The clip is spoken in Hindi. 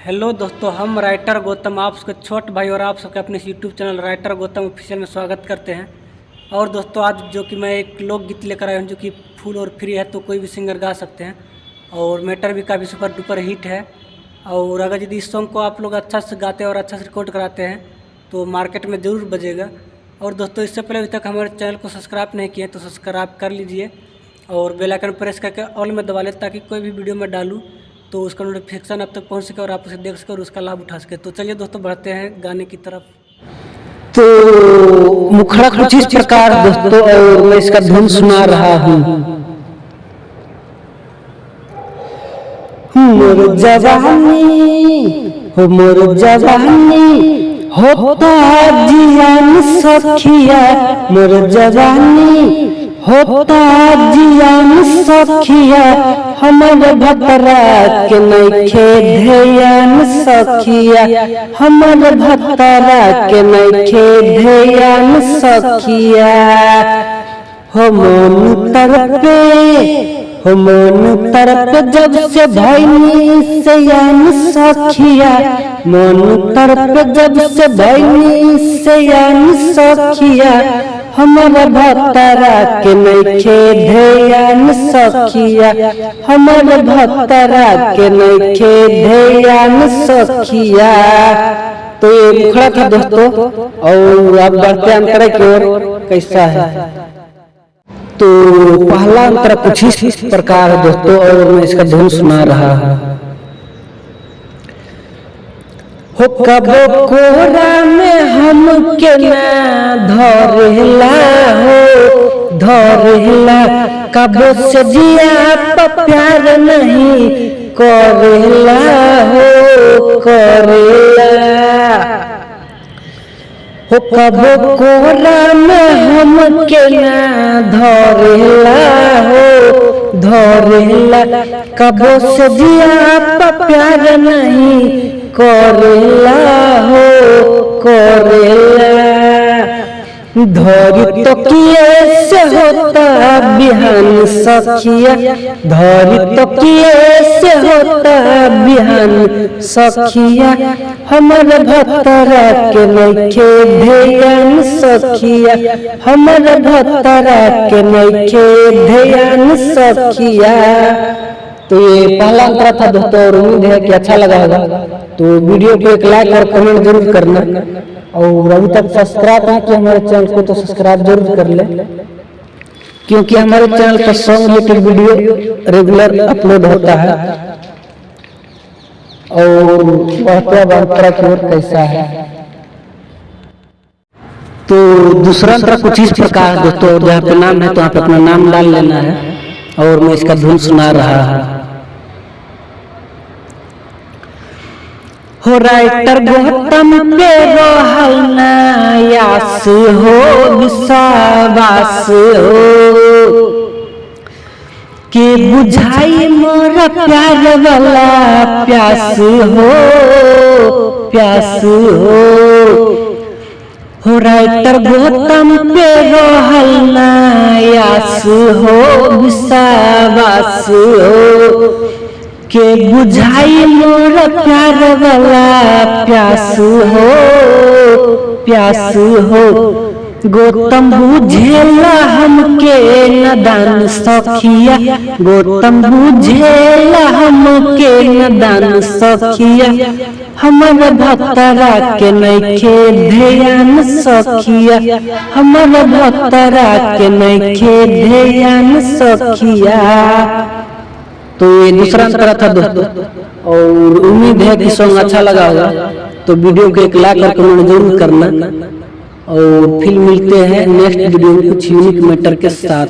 हेलो दोस्तों, हम राइटर गौतम आप सबके छोट भाई और आप सबके अपने YouTube channel writer Gautam official में स्वागत करते हैं। और दोस्तों आज जो कि मैं एक लोकगीत लेकर आया हूँ जो कि फुल और फ्री है, तो कोई भी सिंगर गा सकते हैं और मैटर भी काफ़ी सुपर डुपर हिट है। और अगर यदि इस सॉन्ग को आप लोग अच्छा से गाते हैं और अच्छा से रिकॉर्ड कराते हैं तो मार्केट में ज़रूर बजेगा। और दोस्तों इससे पहले अभी तक हमारे चैनल को सब्सक्राइब नहीं किए तो सब्सक्राइब कर लीजिए और बेल आइकन प्रेस करके ऑल में दबा लें ताकि कोई भी वीडियो मैं डालूँ तो उसका नोटिफिकेशन अब तक पहुंच सके और आप उसे देख सके और उसका लाभ उठा सके। तो चलिए दोस्तों बढ़ते हैं गाने की तरफ। तो मुखड़ा कुछ इस प्रकार दोस्तों, और मैं इसका धुन सुना रहा हूँ। मोर जवानी होता जियान सखिया, मोर जवानी होता जियान सखिया, हमर भतरा के नइखे ध्यान सखिया, हमर भतरा के नइखे ध्यान सखिया। हो मन तरपे जब से भइनी सयान सखिया, मन तरपे जब से भइनी सयान सखिया, हमर भतरा के नइखे ध्यान सखिया, हमर भतरा के नइखे ध्यान सखिया। तो ये मुखड़ा था दोस्तों, और अब बढ़ते हैं अंतरा की ओर। कैसा है तो पहला अंतरा कुछ इस प्रकार है दोस्तों, और मैं इसका धुन सुना रहा हूँ। हो कबो कोरा में हम के ना धरेला, कबो से जिया प्यार नहीं करेला हो कबो कोरा में हम के ना धरेला, कबो से जिया प्यार नहीं करेला धरी तो किए से होता बिहान सखिया, धरी तो किए से होता बिहान सखिया, हमर भतरा के नइखे ध्यान सखिया, हमर भतरा के नइखे ध्यान सखिया। तो ये पहला अंतरा था दोस्तों, और उम्मीद है कि अच्छा लगा होगा। तो वीडियो को एक लाइक और कमेंट जरूर करना, और अभी तक सब्सक्राइब नहीं किया हमारे चैनल को तो सब्सक्राइब जरूर कर ले, क्योंकि हमारे चैनल पर song related video regular upload होता है। और बढ़ते हैं अंतरा की ओर। कैसा है तो दूसरा अंतरा कुछ इस प्रकार दोस्तों, और जहाँ पे नाम है तो वहाँ पे अपना नाम डाल लेना है, और मैं इसका धुन सुना रहा हूँ। हो राइटर गौतम पे रोहल नायास हो विश्वास हो, के बुझाई मोर प्यार वाला प्यास हो राइटर गौतम पे रोहल नायास हो विश्वास हो, के बुझाई मोर प्यार वाला प्यास हो गौतम बुझेला हमके नदान सखिया, गौतम बुझेला हमके नदान सखिया, हमर भतरा के नइखे ध्यान सखिया, हमर भतरा के नइखे ध्यान सखिया। तो ये दूसरा अंतरा था दोस्तों, और उम्मीद है कि सॉन्ग अच्छा लगा होगा। तो वीडियो को एक लाइक और कमेंट जरूर करना, और फिर मिलते हैं नेक्स्ट वीडियो में कुछ यूनिक मैटर के साथ।